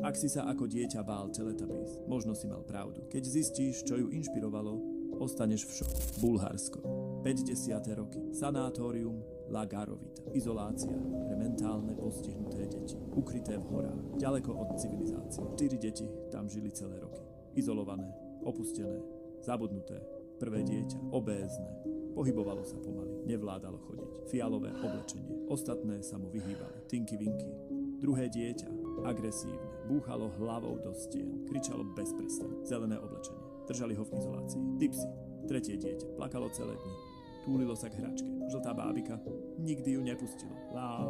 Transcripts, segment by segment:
Ak si sa ako dieťa bál Teletubbies, možno si mal pravdu. Keď zistíš, čo ju inšpirovalo, ostaneš v šoku. Bulharsko. 50. roky. Sanatórium La Garovita. Izolácia pre mentálne postihnuté deti. Ukryté v horách. Ďaleko od civilizácie. 4 deti tam žili celé roky. Izolované, opustené, zabudnuté. Prvé dieťa. Obézne. Pohybovalo sa pomaly. Nevládalo chodiť. Fialové oblečenie. Ostatné sa mu vyhýbali. Tinky vinky. Druhé dieťa. Agresívne. Búchalo hlavou do stien. Kričalo bez prestane. Zelené oblečenie. Držali ho v izolácii. Tipsy. Tretie dieťa. Plakalo celé dni. Túlilo sa k hračke. Žltá bábika. Nikdy ju nepustilo. Lá.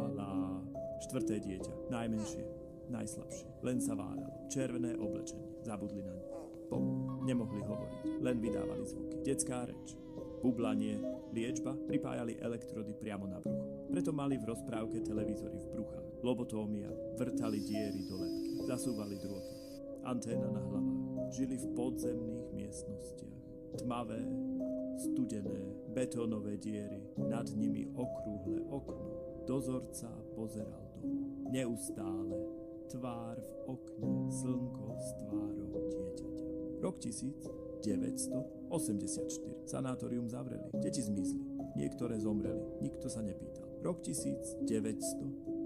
Štvrté dieťa. Najmenšie. Najslabšie. Len sa vádalo. Červené oblečenie. Zabudli naň. Nemohli hovoriť. Len vydávali zvuky. Detská reč. Bublanie. Liečba. Pripájali elektrody priamo na brucho. Preto mali v rozprávke televízory v bruchách. Lobotómia. Vrtali diery do lebky. Zasúvali drôty. Anténa na hlavách. Žili v podzemných miestnostiach. Tmavé, studené, betónové diery. Nad nimi okrúhle okno. Dozorca pozeral dolu. Neustále. Tvár v okne. Slnko s tvárou dieťaťa. Rok 1984. Sanatórium zavreli. Deti zmizli. Niektoré zomreli. Nikto sa nepýtal. Rok 1997.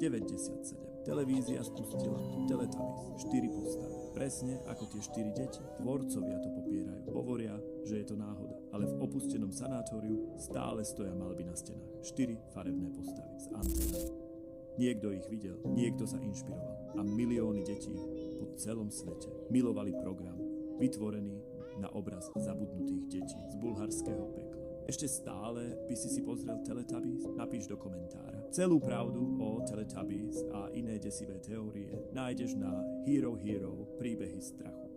Televízia spustila Teletubbies. 4 postavy. Presne ako tie 4 deti. Tvorcovia to popierajú. Hovoria, že je to náhoda. Ale v opustenom sanatóriu stále stoja malby na stenách. 4 farebné postavy s anténami. Niekto ich videl, niekto sa inšpiroval. A milióny detí po celom svete milovali program, vytvorený na obraz zabudnutých detí z bulharského pekla. Ešte stále by si pozrel Teletubbies? Napíš do komentára. Celú pravdu o Teletubbies a iné desivé teórie nájdeš na Hero príbehy strachu.